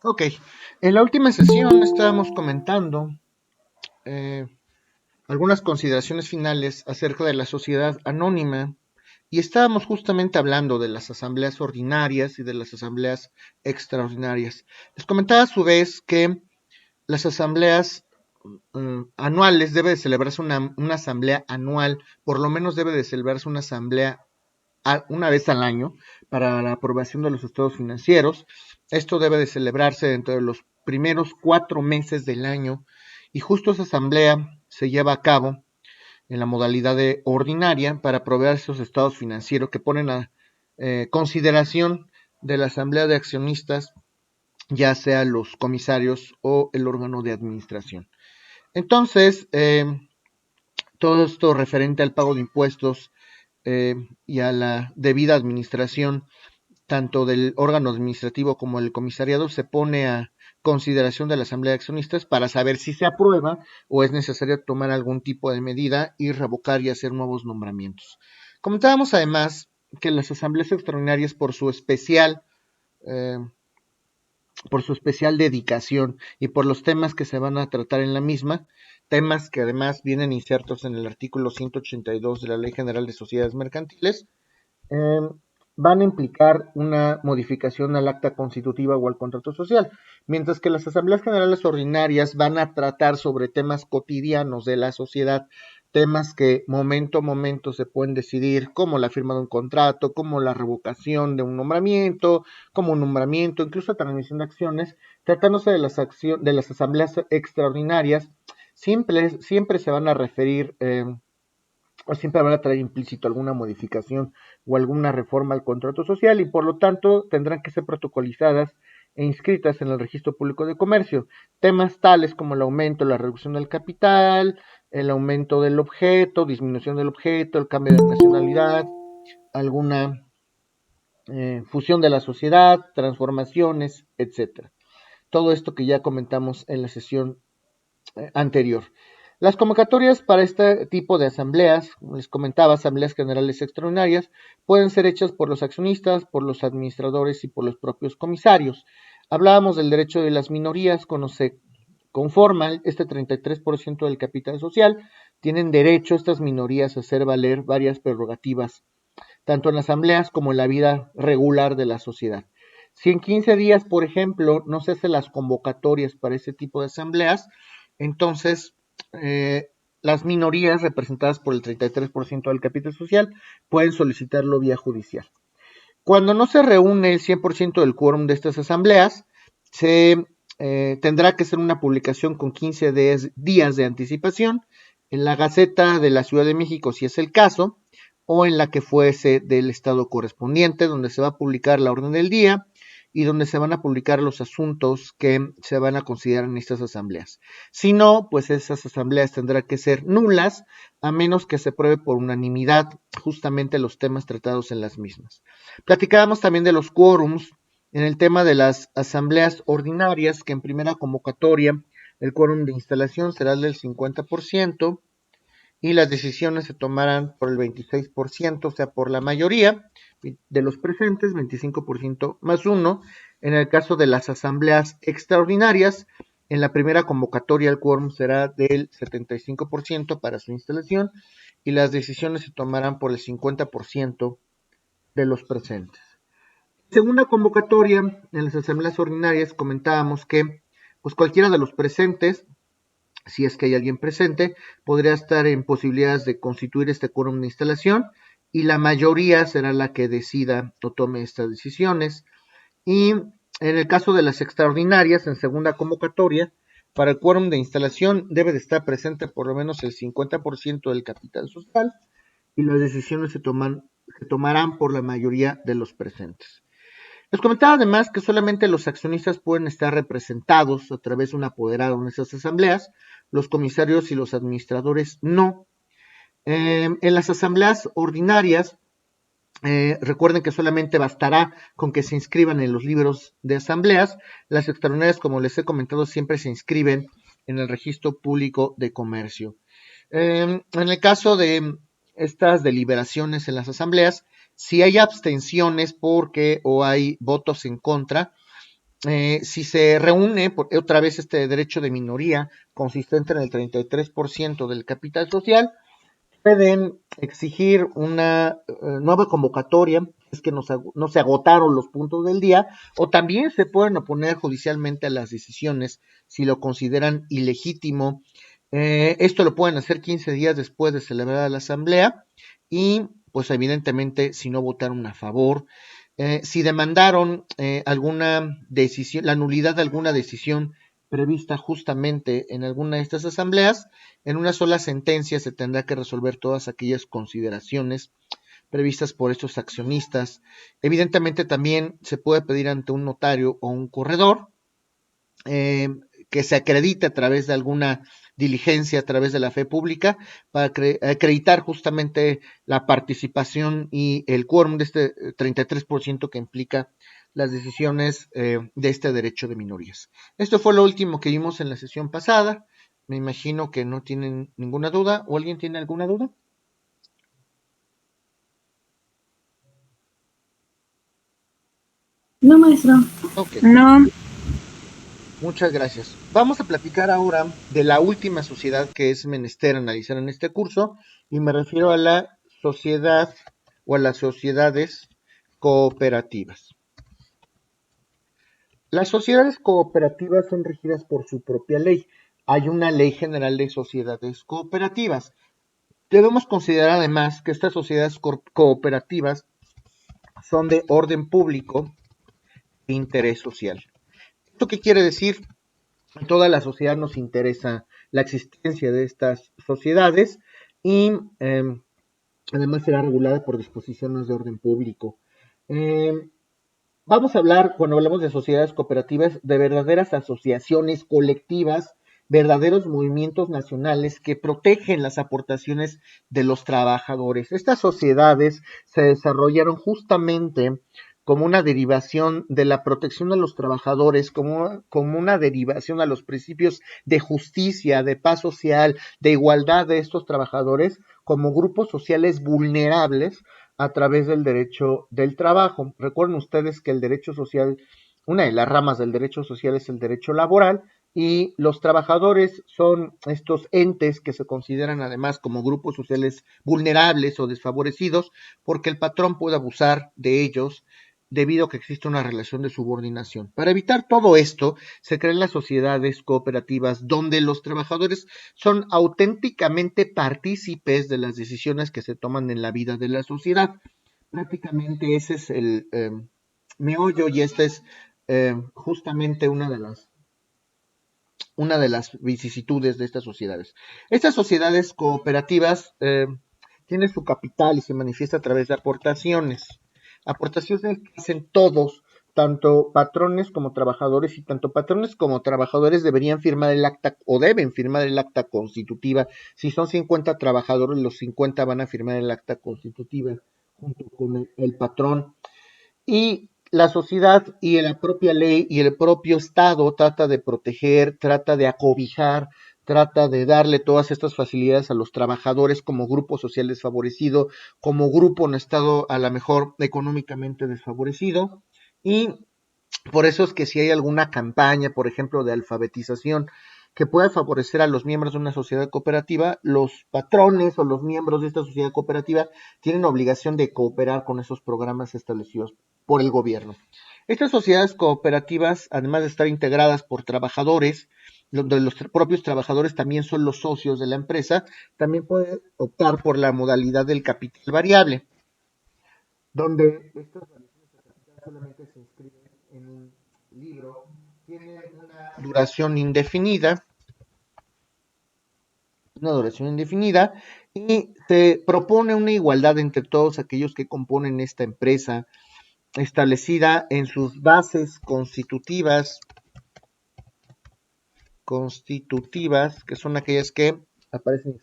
Ok, en la última sesión estábamos comentando eh, algunas consideraciones finales acerca de la sociedad anónima y estábamos justamente hablando de las asambleas ordinarias y de las asambleas extraordinarias. Les comentaba a su vez que las asambleas anuales debe de celebrarse una asamblea anual, por lo menos debe de celebrarse una asamblea una vez al año para la aprobación de los estados financieros. Esto debe de celebrarse dentro de los primeros 4 meses del año y justo esa asamblea se lleva a cabo en la modalidad de ordinaria para aprobar esos estados financieros que ponen a consideración de la asamblea de accionistas, ya sea los comisarios o el órgano de administración. Entonces, todo esto referente al pago de impuestos y a la debida administración tanto del órgano administrativo como del comisariado se pone a consideración de la Asamblea de Accionistas para saber si se aprueba o es necesario tomar algún tipo de medida y revocar y hacer nuevos nombramientos. Comentábamos además que las asambleas extraordinarias eh, por su especial dedicación y por los temas que se van a tratar en la misma, temas que además vienen insertos en el artículo 182 de la Ley General de Sociedades Mercantiles, eh, van a implicar una modificación al acta constitutiva o al contrato social, mientras que las asambleas generales ordinarias van a tratar sobre temas cotidianos de la sociedad, temas que momento a momento se pueden decidir, como la firma de un contrato, como la revocación de un nombramiento, como un nombramiento, incluso la transmisión de acciones, tratándose de las asambleas extraordinarias, siempre se van a referir o siempre van a traer implícito alguna modificación o alguna reforma al contrato social y por lo tanto tendrán que ser protocolizadas e inscritas en el registro público de comercio. Temas tales como el aumento, la reducción del capital, el aumento del objeto, disminución del objeto, el cambio de nacionalidad, alguna fusión de la sociedad, transformaciones, etcétera. Todo esto que ya comentamos en la sesión anterior. Las convocatorias para este tipo de asambleas, como les comentaba, asambleas generales extraordinarias, pueden ser hechas por los accionistas, por los administradores y por los propios comisarios. Hablábamos del derecho de las minorías, cuando se conforman este 33% del capital social, tienen derecho estas minorías a hacer valer varias prerrogativas, tanto en asambleas como en la vida regular de la sociedad. Si en 15 días, por ejemplo, no se hacen las convocatorias para ese tipo de asambleas, entonces las minorías representadas por el 33% del capital social pueden solicitarlo vía judicial. Cuando no se reúne el 100% del quórum de estas asambleas, se tendrá que ser una publicación con 15 días de anticipación en la Gaceta de la Ciudad de México, si es el caso, o en la que fuese del estado correspondiente, donde se va a publicar la orden del día y donde se van a publicar los asuntos que se van a considerar en estas asambleas. Si no, pues esas asambleas tendrán que ser nulas, a menos que se apruebe por unanimidad justamente los temas tratados en las mismas. Platicábamos también de los quórums en el tema de las asambleas ordinarias, que en primera convocatoria el quórum de instalación será el del 50%, y las decisiones se tomarán por el 26%, o sea, por la mayoría de los presentes, 25% más uno. En el caso de las asambleas extraordinarias, en la primera convocatoria el quórum será del 75% para su instalación y las decisiones se tomarán por el 50% de los presentes. Según la convocatoria, en las asambleas ordinarias comentábamos que pues cualquiera de los presentes, si es que hay alguien presente, podría estar en posibilidades de constituir este quórum de instalación y la mayoría será la que decida o tome estas decisiones. Y en el caso de las extraordinarias, en segunda convocatoria, para el quórum de instalación debe de estar presente por lo menos el 50% del capital social y las decisiones se tomarán por la mayoría de los presentes. Les comentaba además que solamente los accionistas pueden estar representados a través de un apoderado en esas asambleas, los comisarios y los administradores no. En las asambleas ordinarias, recuerden que solamente bastará con que se inscriban en los libros de asambleas. Las extraordinarias, como les he comentado, siempre se inscriben en el registro público de comercio. En el caso de estas deliberaciones en las asambleas, si hay abstenciones porque o hay votos en contra, si se reúne otra vez este derecho de minoría consistente en el 33% del capital social, pueden exigir una nueva convocatoria, es que no se agotaron los puntos del día, o también se pueden oponer judicialmente a las decisiones si lo consideran ilegítimo. Esto lo pueden hacer 15 días después de celebrar la asamblea y pues evidentemente si no votaron a favor, si demandaron alguna decisión, la nulidad de alguna decisión prevista justamente en alguna de estas asambleas, en una sola sentencia se tendrá que resolver todas aquellas consideraciones previstas por estos accionistas. Evidentemente también se puede pedir ante un notario o un corredor eh, que se acredite a través de alguna diligencia, a través de la fe pública, para acreditar justamente la participación y el quórum de este 33% que implica las decisiones de este derecho de minorías. Esto fue lo último que vimos en la sesión pasada. Me imagino que no tienen ninguna duda. ¿O alguien tiene alguna duda? No, maestro. Ok. No, Muchas gracias. Vamos a platicar ahora de la última sociedad que es menester analizar en este curso y me refiero a la sociedad o a las sociedades cooperativas. Las sociedades cooperativas son regidas por su propia ley. Hay una ley general de sociedades cooperativas. Debemos considerar además que estas sociedades cooperativas son de orden público e interés social. ¿Esto qué quiere decir? En toda la sociedad nos interesa la existencia de estas sociedades y además será regulada por disposiciones de orden público. Eh, Vamos a hablar, cuando hablamos de sociedades cooperativas, de verdaderas asociaciones colectivas, verdaderos movimientos nacionales que protegen las aportaciones de los trabajadores. Estas sociedades se desarrollaron justamente como una derivación de la protección de los trabajadores, como una derivación a los principios de justicia, de paz social, de igualdad de estos trabajadores como grupos sociales vulnerables a través del derecho del trabajo. Recuerden ustedes que el derecho social, una de las ramas del derecho social es el derecho laboral y los trabajadores son estos entes que se consideran además como grupos sociales vulnerables o desfavorecidos porque el patrón puede abusar de ellos debido a que existe una relación de subordinación. Para evitar todo esto, se crean las sociedades cooperativas donde los trabajadores son auténticamente partícipes de las decisiones que se toman en la vida de la sociedad. Prácticamente ese es el meollo y esta es justamente una de las vicisitudes de estas sociedades. Estas sociedades cooperativas tienen su capital y se manifiesta a través de aportaciones. Aportaciones que hacen todos, tanto patrones como trabajadores, y tanto patrones como trabajadores deberían firmar el acta o deben firmar el acta constitutiva. Si son 50 trabajadores, los 50 van a firmar el acta constitutiva junto con el patrón. Y la sociedad y la propia ley y el propio Estado trata de proteger, trata de acobijar, trata de darle todas estas facilidades a los trabajadores como grupo social desfavorecido, como grupo en estado a lo mejor económicamente desfavorecido. Y por eso es que si hay alguna campaña, por ejemplo, de alfabetización que pueda favorecer a los miembros de una sociedad cooperativa, los patrones o los miembros de esta sociedad cooperativa tienen obligación de cooperar con esos programas establecidos por el gobierno. Estas sociedades cooperativas, además de estar integradas por trabajadores, donde los propios trabajadores también son los socios de la empresa, también pueden optar por la modalidad del capital variable, donde estas variaciones de capital solamente se inscriben en un libro, tienen una duración indefinida y se propone una igualdad entre todos aquellos que componen esta empresa establecida en sus bases constitutivas, que son aquellas que aparecen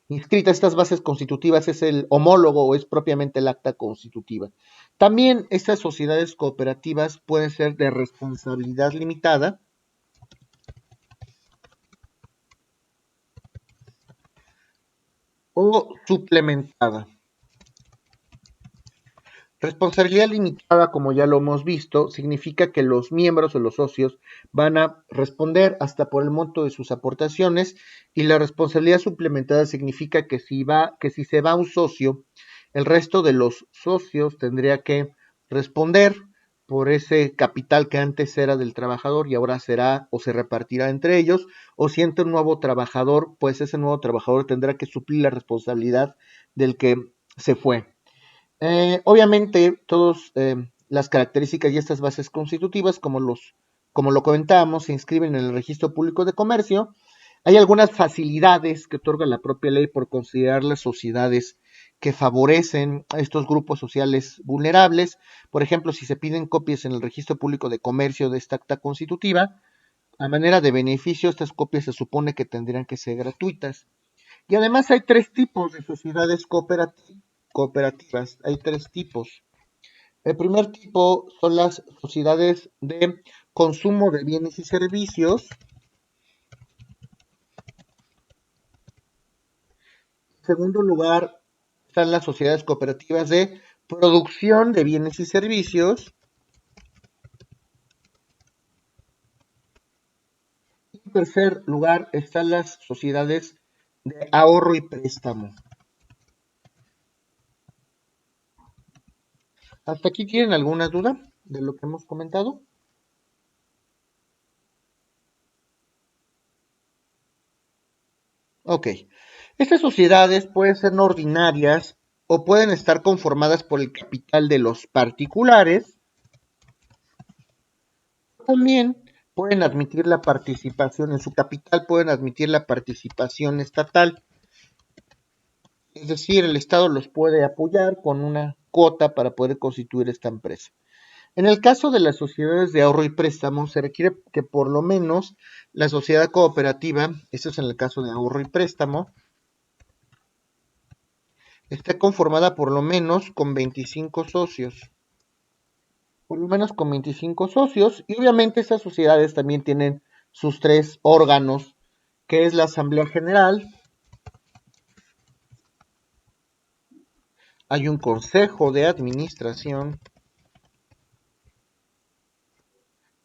inscritas. Estas bases constitutivas es el homólogo o es propiamente el acta constitutiva. También estas sociedades cooperativas pueden ser de responsabilidad limitada o suplementada. Responsabilidad limitada, como ya lo hemos visto, significa que los miembros o los socios van a responder hasta por el monto de sus aportaciones, y la responsabilidad suplementada significa que si se va un socio, el resto de los socios tendría que responder por ese capital que antes era del trabajador y ahora será o se repartirá entre ellos, o si entra un nuevo trabajador, pues ese nuevo trabajador tendrá que suplir la responsabilidad del que se fue. Obviamente, todas las características y estas bases constitutivas, como lo comentábamos, se inscriben en el Registro Público de Comercio. Hay algunas facilidades que otorga la propia ley por considerar las sociedades que favorecen a estos grupos sociales vulnerables. Por ejemplo, si se piden copias en el Registro Público de Comercio de esta acta constitutiva, a manera de beneficio, estas copias se supone que tendrían que ser gratuitas. Y además hay tres tipos de sociedades cooperativas. Hay tres tipos. El primer tipo son las sociedades de consumo de bienes y servicios. En segundo lugar están las sociedades cooperativas de producción de bienes y servicios. Y en tercer lugar están las sociedades de ahorro y préstamo. ¿Hasta aquí tienen alguna duda de lo que hemos comentado? Ok. Estas sociedades pueden ser no ordinarias o pueden estar conformadas por el capital de los particulares. También pueden admitir la participación, en su capital pueden admitir la participación estatal. Es decir, el Estado los puede apoyar con una cuota para poder constituir esta empresa. En el caso de las sociedades de ahorro y préstamo, se requiere que por lo menos la sociedad cooperativa, esto es en el caso de ahorro y préstamo, esté conformada por lo menos con 25 socios. Por lo menos con 25 socios. Y obviamente esas sociedades también tienen sus tres órganos, que es la Asamblea General, hay un Consejo de Administración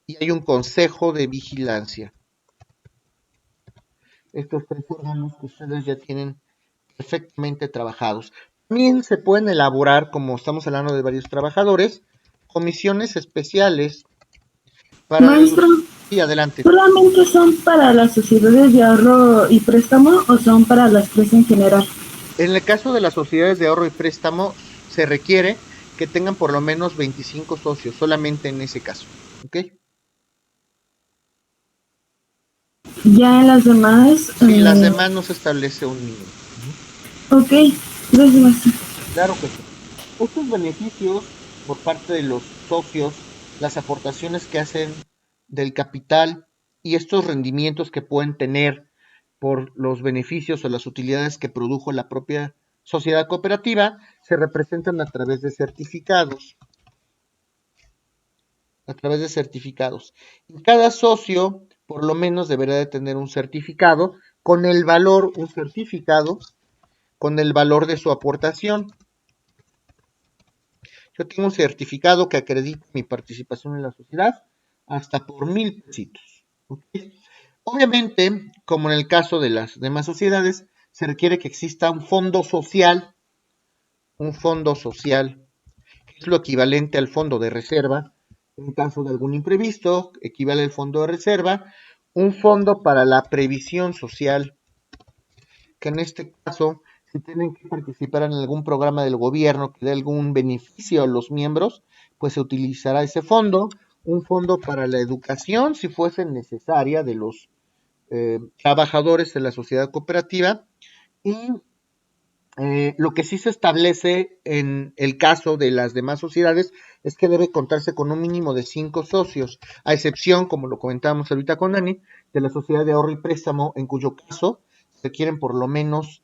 y hay un Consejo de Vigilancia. Estos tres órganos que ustedes ya tienen perfectamente trabajados. También se pueden elaborar, como estamos hablando de varios trabajadores, comisiones especiales para Maestro, reducir. Sí, adelante. ¿solamente son para las sociedades de ahorro y préstamo o son para las tres en general? En el caso de las sociedades de ahorro y préstamo, se requiere que tengan por lo menos 25 socios, solamente en ese caso. ¿Ok? Ya en las demás, Si las demás no se establece un mínimo. Ujú. ok, gracias, maestro. Claro que sí. Estos beneficios por parte de los socios, las aportaciones que hacen del capital y estos rendimientos que pueden tener por los beneficios o las utilidades que produjo la propia sociedad cooperativa, se representan a través de certificados. A través de certificados. Y cada socio por lo menos deberá de tener un certificado con el valor, un certificado con el valor de su aportación. Yo tengo un certificado que acredita mi participación en la sociedad hasta por 1,000 pesitos. ¿Okay? Obviamente, como en el caso de las demás sociedades, se requiere que exista un fondo social, que es lo equivalente al fondo de reserva. En caso de algún imprevisto, equivale al fondo de reserva, un fondo para la previsión social, que en este caso, si tienen que participar en algún programa del gobierno que dé algún beneficio a los miembros, pues se utilizará ese fondo, un fondo para la educación, si fuese necesaria, de los trabajadores de la sociedad cooperativa, y lo que sí se establece en el caso de las demás sociedades es que debe contarse con un mínimo de 5 socios, a excepción, como lo comentábamos ahorita con Dani, de la sociedad de ahorro y préstamo, en cuyo caso se requieren por lo menos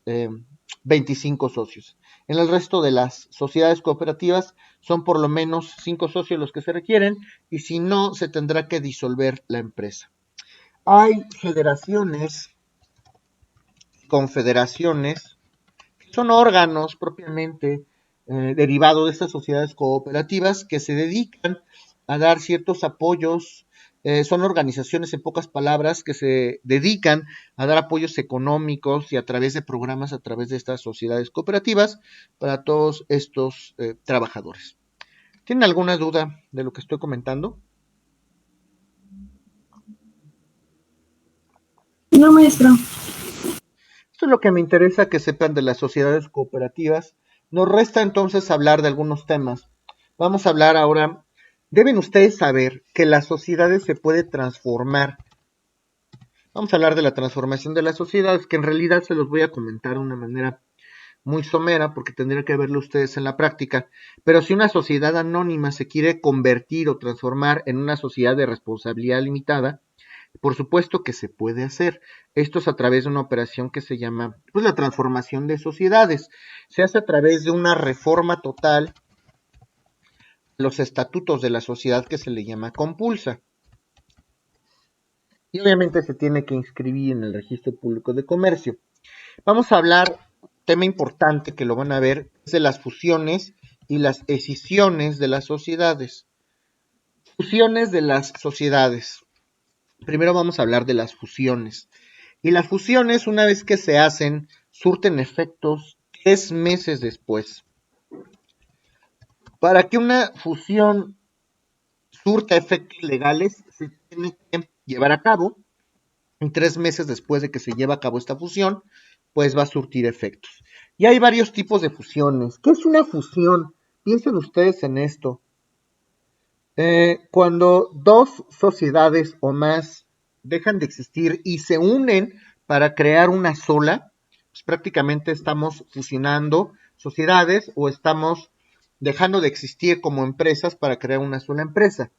25 socios. En el resto de las sociedades cooperativas son por lo menos 5 socios los que se requieren, y si no, se tendrá que disolver la empresa. Hay federaciones, confederaciones, son órganos propiamente derivado de estas sociedades cooperativas que se dedican a dar ciertos apoyos. Son organizaciones, en pocas palabras, que se dedican a dar apoyos económicos y a través de programas, a través de estas sociedades cooperativas, para todos estos trabajadores. ¿Tienen alguna duda de lo que estoy comentando? No, maestro. Esto es lo que me interesa que sepan de las sociedades cooperativas. Nos resta entonces hablar de algunos temas. Vamos a hablar ahora. Deben ustedes saber que las sociedades se pueden transformar. Vamos a hablar de la transformación de las sociedades, que en realidad se los voy a comentar de una manera muy somera, porque tendrían que verlo ustedes en la práctica. Pero si una sociedad anónima se quiere convertir o transformar en una sociedad de responsabilidad limitada, por supuesto que se puede hacer. Esto es a través de una operación que se llama, pues, la transformación de sociedades. Se hace a través de una reforma total de los estatutos de la sociedad que se le llama compulsa. Y obviamente se tiene que inscribir en el registro público de comercio. Vamos a hablar, tema importante que lo van a ver, es de las fusiones y las escisiones de las sociedades. Fusiones de las sociedades. Primero vamos a hablar de las fusiones. Y las fusiones, una vez que se hacen, surten efectos 3 meses después. Para que una fusión surta efectos legales, se tiene que llevar a cabo, y 3 meses después de que se lleva a cabo esta fusión, pues va a surtir efectos. Y hay varios tipos de fusiones. ¿Qué es una fusión? Piensen ustedes en esto. Cuando dos sociedades o más dejan de existir y se unen para crear una sola, pues prácticamente estamos fusionando sociedades o estamos dejando de existir como empresas para crear una sola empresa.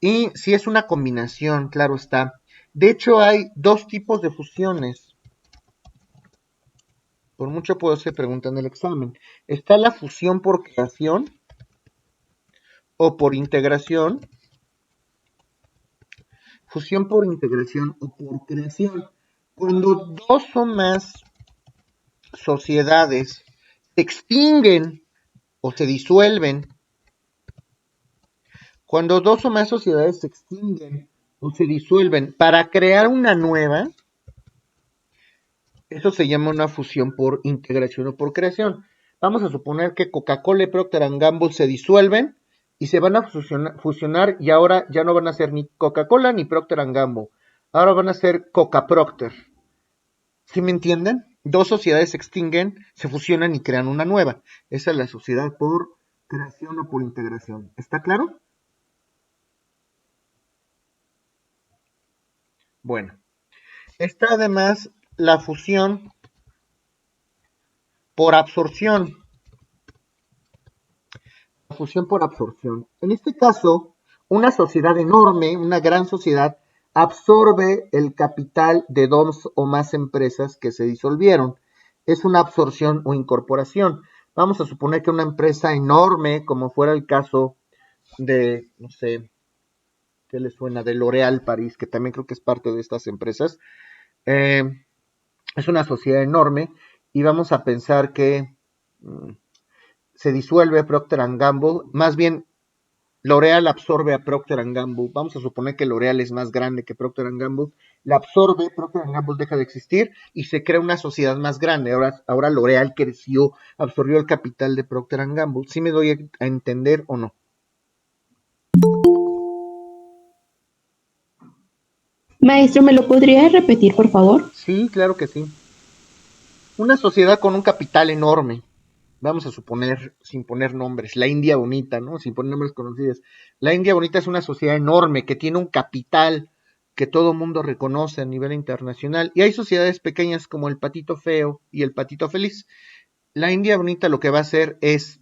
Y si es una combinación, claro está. De hecho, hay dos tipos de fusiones. Por mucho puedo se pregunta en el examen. Está la fusión por creación o por integración. Fusión por integración o por creación. Cuando dos o más sociedades se extinguen o se disuelven, cuando dos o más sociedades se extinguen o se disuelven para crear una nueva, eso se llama una fusión por integración o por creación. Vamos a suponer que Coca-Cola y Procter & Gamble se disuelven y se van a fusionar y ahora ya no van a ser ni Coca-Cola ni Procter & Gamble. Ahora van a ser Coca-Procter. ¿Sí me entienden? Dos sociedades se extinguen, se fusionan y crean una nueva. Esa es la sociedad por creación o por integración. ¿Está claro? Bueno, está además la fusión por absorción. La fusión por absorción. En este caso, una sociedad enorme, una gran sociedad, absorbe el capital de dos o más empresas que se disolvieron. Es una absorción o incorporación. Vamos a suponer que una empresa enorme, como fuera el caso de, no sé, ¿qué les suena? De L'Oréal París, que también creo que es parte de estas empresas. Es una sociedad enorme y vamos a pensar que se disuelve Procter & Gamble, más bien L'Oréal absorbe a Procter & Gamble. Vamos a suponer que L'Oréal es más grande que Procter & Gamble. La absorbe, Procter & Gamble deja de existir y se crea una sociedad más grande. Ahora L'Oréal creció, absorbió el capital de Procter & Gamble. ¿Sí me doy a entender o no? Maestro, ¿me lo podría repetir, por favor? Sí, claro que sí. Una sociedad con un capital enorme. Vamos a suponer, sin poner nombres, la India Bonita, ¿no? Sin poner nombres conocidos. La India Bonita es una sociedad enorme que tiene un capital que todo mundo reconoce a nivel internacional. Y hay sociedades pequeñas como el Patito Feo y el Patito Feliz. La India Bonita lo que va a hacer es,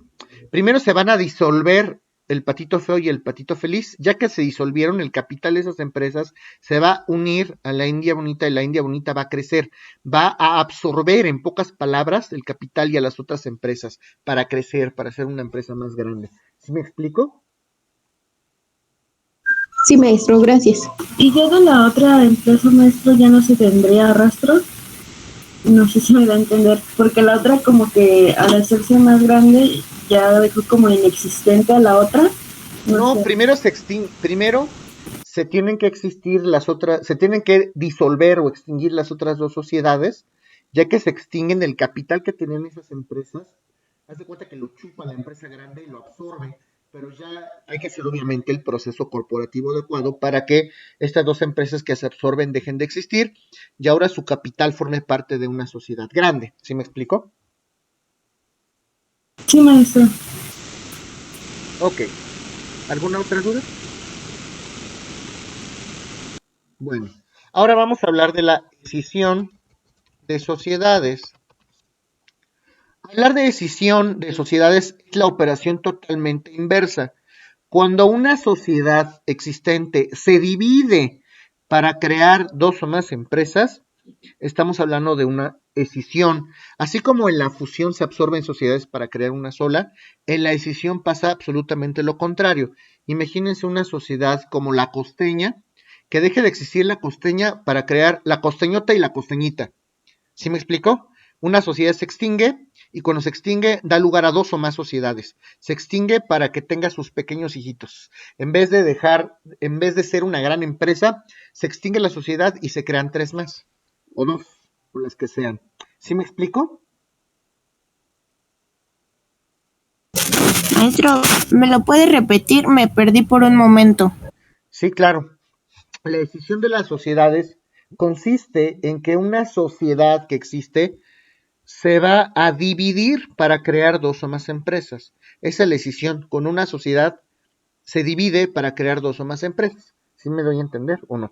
primero se van a disolver el Patito Feo y el Patito Feliz, ya que se disolvieron, el capital de esas empresas se va a unir a la India Bonita y la India Bonita va a crecer, va a absorber, en pocas palabras, el capital y a las otras empresas para crecer, para ser una empresa más grande. ¿Sí me explico? Sí, maestro, gracias. ¿Y ya de la otra empresa, maestro, ya no se tendría rastro? No sé si me da a entender, porque la otra como que al hacerse más grande ya dejó como inexistente a la otra. No No, sé. primero se tienen que existir las otras, se tienen que disolver o extinguir las otras dos sociedades, ya que se extinguen el capital que tenían esas empresas. Haz de cuenta que lo chupa la empresa grande y lo absorbe, pero ya hay que hacer obviamente el proceso corporativo adecuado para que estas dos empresas que se absorben dejen de existir y ahora su capital forme parte de una sociedad grande. ¿Sí me explico? Sí, maestro. Ok. ¿Alguna otra duda? Bueno, ahora vamos a hablar de la escisión de sociedades. Hablar de escisión de sociedades es la operación totalmente inversa. Cuando una sociedad existente se divide para crear dos o más empresas, estamos hablando de una escisión. Así como en la fusión se absorben sociedades para crear una sola, en la escisión pasa absolutamente lo contrario. Imagínense una sociedad como la costeña, que deje de existir la costeña para crear la costeñota y la costeñita. ¿Sí me explico? Una sociedad se extingue y cuando se extingue da lugar a dos o más sociedades. Se extingue para que tenga sus pequeños hijitos. En vez de ser una gran empresa, se extingue la sociedad y se crean tres más. O dos, o las que sean. ¿Sí me explico? Maestro, ¿me lo puede repetir? Me perdí por un momento. Sí, claro. La decisión de las sociedades consiste en que una sociedad que existe se va a dividir para crear dos o más empresas. Esa es la decisión. Con una sociedad se divide para crear dos o más empresas. ¿Sí me doy a entender o no?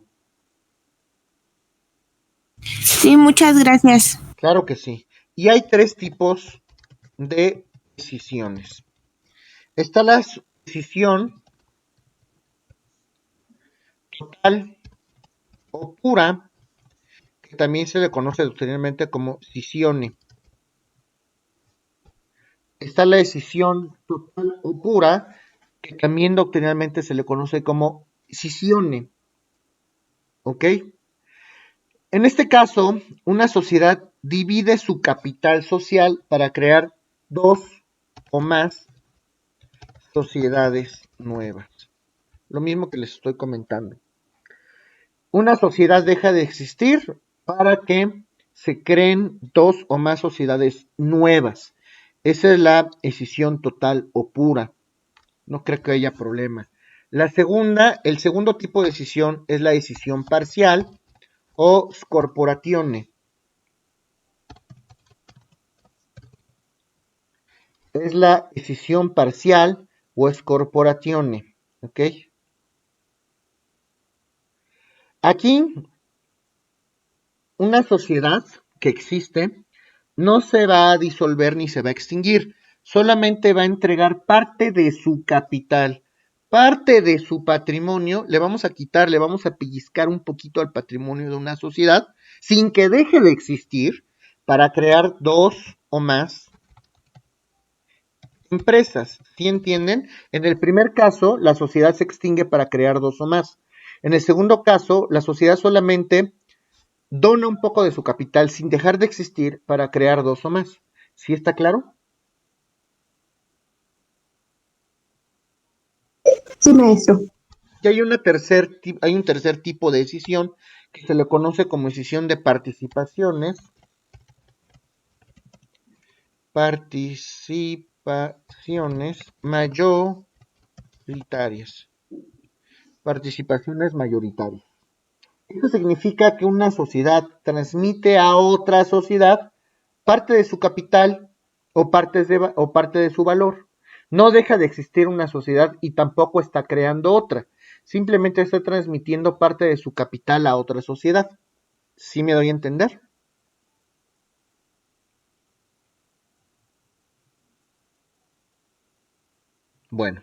Sí, muchas gracias. Claro que sí. Y hay tres tipos de decisiones. Está la decisión total o pura, que también se le conoce doctrinalmente como scisione. Está la decisión total o pura, que también doctrinalmente se le conoce como scisione. ¿Ok? En este caso, una sociedad divide su capital social para crear dos o más sociedades nuevas. Lo mismo que les estoy comentando. Una sociedad deja de existir para que se creen dos o más sociedades nuevas. Esa es la escisión total o pura. No creo que haya problema. El segundo tipo de decisión es la decisión parcial o scorporatione. Es la decisión parcial o scorporatione. ¿Ok? Aquí, una sociedad que existe no se va a disolver ni se va a extinguir, solamente va a entregar parte de su capital, parte de su patrimonio, le vamos a quitar, le vamos a pellizcar un poquito al patrimonio de una sociedad sin que deje de existir para crear dos o más empresas. ¿Sí entienden? En el primer caso, la sociedad se extingue para crear dos o más. En el segundo caso, la sociedad solamente dona un poco de su capital sin dejar de existir para crear dos o más. ¿Sí está claro? Sí, maestro. Y hay un tercer tipo de decisión que se le conoce como decisión de participaciones mayoritarias. Participaciones mayoritarias. Eso significa que una sociedad transmite a otra sociedad parte de su capital o parte de su valor. No deja de existir una sociedad y tampoco está creando otra. Simplemente está transmitiendo parte de su capital a otra sociedad. ¿Sí me doy a entender? Bueno,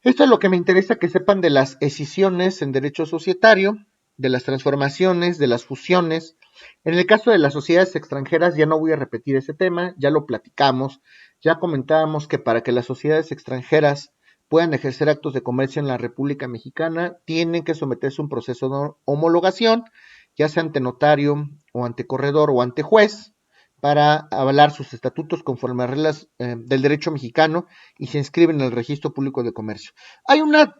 esto es lo que me interesa que sepan de las escisiones en derecho societario, de las transformaciones, de las fusiones. En el caso de las sociedades extranjeras ya no voy a repetir ese tema, ya lo platicamos, ya comentábamos que para que las sociedades extranjeras puedan ejercer actos de comercio en la República Mexicana, tienen que someterse a un proceso de homologación ya sea ante notario o ante corredor o ante juez, para avalar sus estatutos conforme a reglas del derecho mexicano y se inscriben en el Registro Público de Comercio. Hay una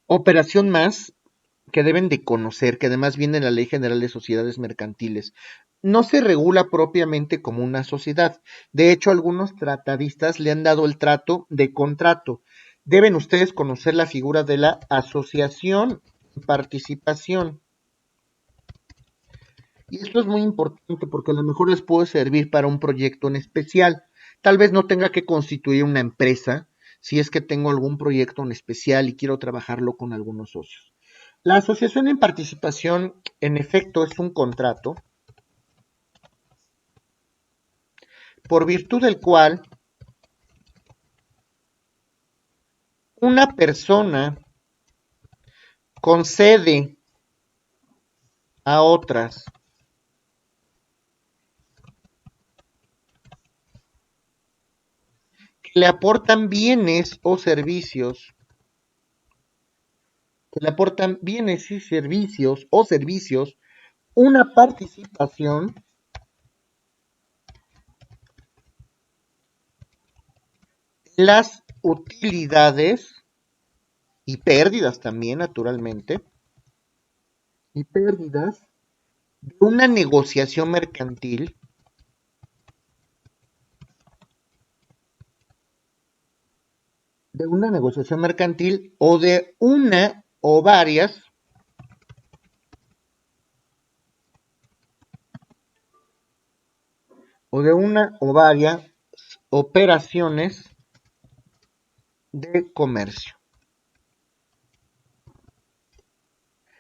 operación más que deben de conocer, que además viene en la Ley General de Sociedades Mercantiles. No se regula propiamente como una sociedad. De hecho, algunos tratadistas le han dado el trato de contrato. Deben ustedes conocer la figura de la asociación de participación. Y esto es muy importante porque a lo mejor les puede servir para un proyecto en especial. Tal vez no tenga que constituir una empresa si es que tengo algún proyecto en especial y quiero trabajarlo con algunos socios. La asociación en participación, en efecto, es un contrato por virtud del cual una persona concede a otras que le aportan bienes o servicios, una participación en las utilidades y pérdidas también, naturalmente, y pérdidas de una negociación mercantil o de una o varias operaciones de comercio.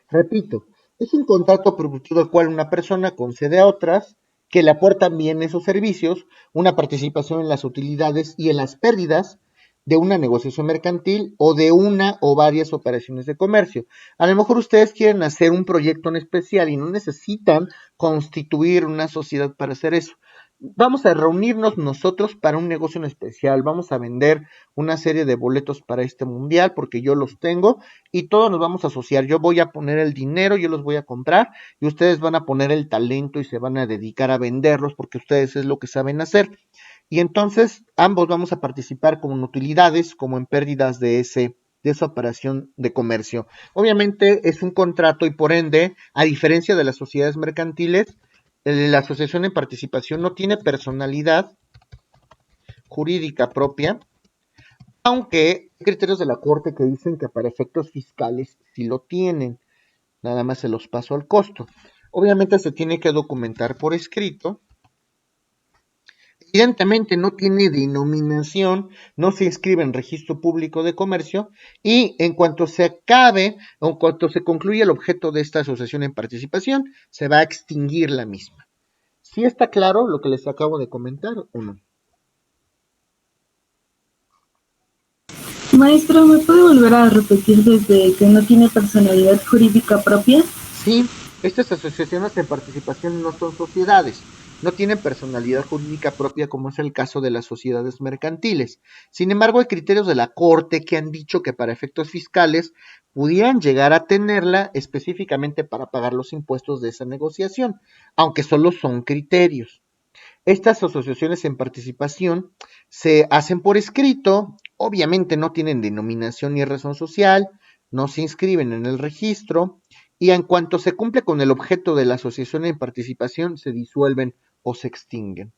Repito, es un contrato por virtud del cual una persona concede a otras que le aportan bienes o servicios una participación en las utilidades y en las pérdidas de una negociación mercantil o de una o varias operaciones de comercio. A lo mejor ustedes quieren hacer un proyecto en especial y no necesitan constituir una sociedad para hacer eso. Vamos a reunirnos nosotros para un negocio en especial, vamos a vender una serie de boletos para este mundial porque yo los tengo y todos nos vamos a asociar. Yo voy a poner el dinero, yo los voy a comprar y ustedes van a poner el talento y se van a dedicar a venderlos porque ustedes es lo que saben hacer. Y entonces ambos vamos a participar como en utilidades, como en pérdidas de esa operación de comercio. Obviamente es un contrato y por ende, a diferencia de las sociedades mercantiles, la asociación en participación no tiene personalidad jurídica propia, aunque hay criterios de la Corte que dicen que para efectos fiscales sí lo tienen. Nada más se los paso al costo. Obviamente se tiene que documentar por escrito. Evidentemente no tiene denominación, no se inscribe en registro público de comercio y en cuanto se acabe o en cuanto se concluya el objeto de esta asociación en participación, se va a extinguir la misma. ¿Sí está claro lo que les acabo de comentar o no? Maestro, ¿me puede volver a repetir desde que no tiene personalidad jurídica propia? Sí, estas asociaciones de participación no son sociedades, no tienen personalidad jurídica propia como es el caso de las sociedades mercantiles. Sin embargo, hay criterios de la Corte que han dicho que para efectos fiscales pudieran llegar a tenerla específicamente para pagar los impuestos de esa negociación, aunque solo son criterios. Estas asociaciones en participación se hacen por escrito, obviamente no tienen denominación ni razón social, no se inscriben en el registro y en cuanto se cumple con el objeto de la asociación en participación se disuelven o se extinguen.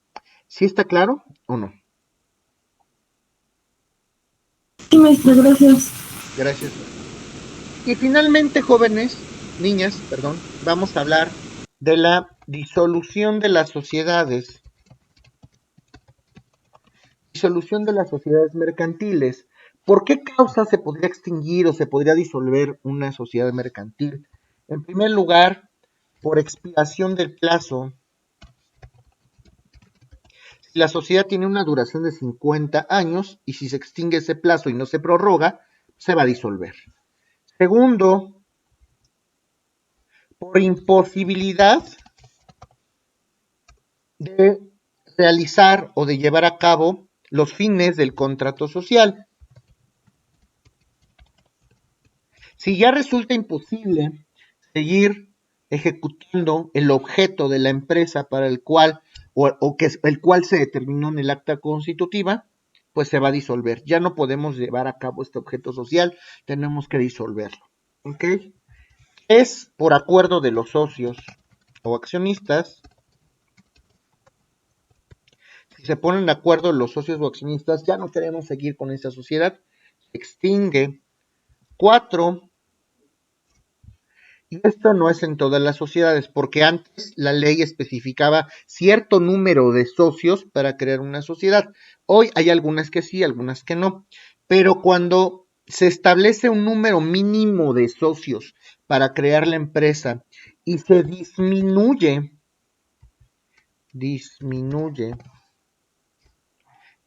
¿Sí está claro o no? Sí, maestro, gracias. Gracias. Y finalmente, niñas, vamos a hablar de la disolución de las sociedades. Disolución de las sociedades mercantiles. ¿Por qué causa se podría extinguir o se podría disolver una sociedad mercantil? En primer lugar, por expiración del plazo. Si la sociedad tiene una duración de 50 años y si se extingue ese plazo y no se prorroga, se va a disolver. Segundo, por imposibilidad de realizar o de llevar a cabo los fines del contrato social. Si ya resulta imposible seguir ejecutando el objeto de la empresa para el cual el cual se determinó en el acta constitutiva, pues se va a disolver. Ya no podemos llevar a cabo este objeto social, tenemos que disolverlo. ¿Ok? Es por acuerdo de los socios o accionistas. Si se ponen de acuerdo los socios o accionistas, ya no queremos seguir con esta sociedad, se extingue. 4. Y esto no es en todas las sociedades, porque antes la ley especificaba cierto número de socios para crear una sociedad. Hoy hay algunas que sí, algunas que no. Pero cuando se establece un número mínimo de socios para crear la empresa y se disminuye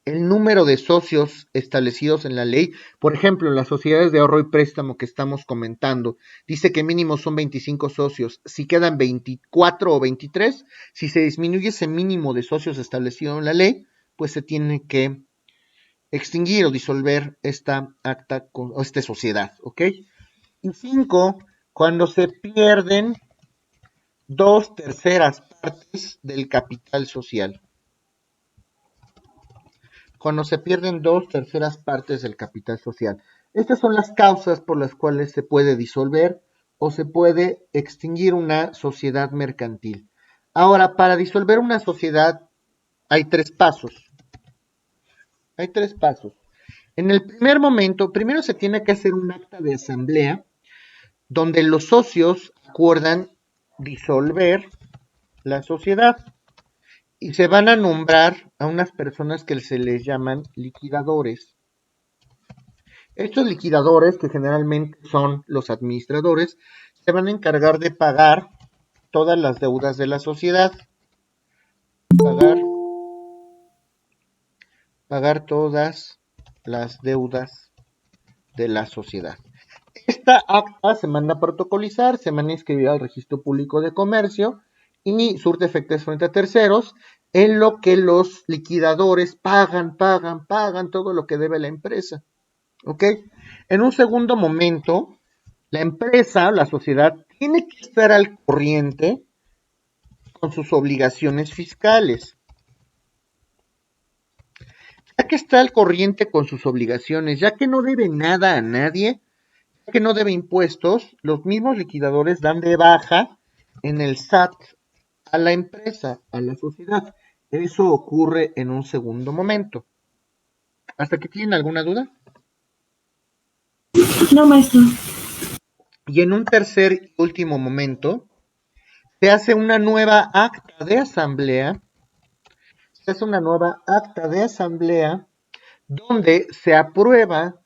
el número de socios establecidos en la ley, por ejemplo, en las sociedades de ahorro y préstamo que estamos comentando, dice que mínimo son 25 socios, si quedan 24 o 23, si se disminuye ese mínimo de socios establecido en la ley, pues se tiene que extinguir o disolver esta acta o esta sociedad, ¿ok? Y 5, cuando se pierden 2/3 partes del capital social. Cuando se pierden 2/3 partes del capital social. Estas son las causas por las cuales se puede disolver o se puede extinguir una sociedad mercantil. Ahora, para disolver una sociedad hay 3 pasos. Hay 3 pasos. En el primer momento, primero se tiene que hacer un acta de asamblea donde los socios acuerdan disolver la sociedad. Y se van a nombrar a unas personas que se les llaman liquidadores. Estos liquidadores, que generalmente son los administradores, se van a encargar de pagar todas las deudas de la sociedad. Pagar todas las deudas de la sociedad. Esta acta se manda a protocolizar, se manda a inscribir al registro público de comercio y surte efectos frente a terceros, en lo que los liquidadores pagan todo lo que debe la empresa. ¿Ok? En un segundo momento, la empresa, la sociedad, tiene que estar al corriente con sus obligaciones fiscales. Ya que está al corriente con sus obligaciones, ya que no debe nada a nadie, ya que no debe impuestos, los mismos liquidadores dan de baja en el SAT a la empresa, a la sociedad. Eso ocurre en un segundo momento. ¿Hasta aquí tienen alguna duda? No, maestro. Y en un tercer y último momento, se hace una nueva acta de asamblea. Se hace una nueva acta de asamblea donde se aprueba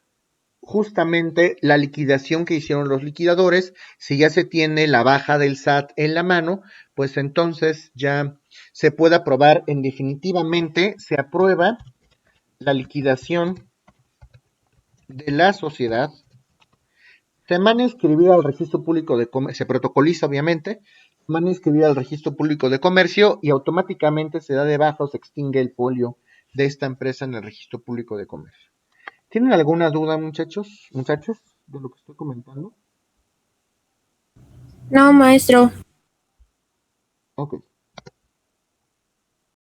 justamente la liquidación que hicieron los liquidadores. Si ya se tiene la baja del SAT en la mano, pues entonces ya se puede aprobar en definitivamente, se aprueba la liquidación de la sociedad. Se manda a inscribir al registro público de comercio, se protocoliza obviamente, se manda a inscribir al registro público de comercio y automáticamente se da de baja o se extingue el folio de esta empresa en el registro público de comercio. ¿Tienen alguna duda, muchachos, de lo que estoy comentando? No, maestro. Ok.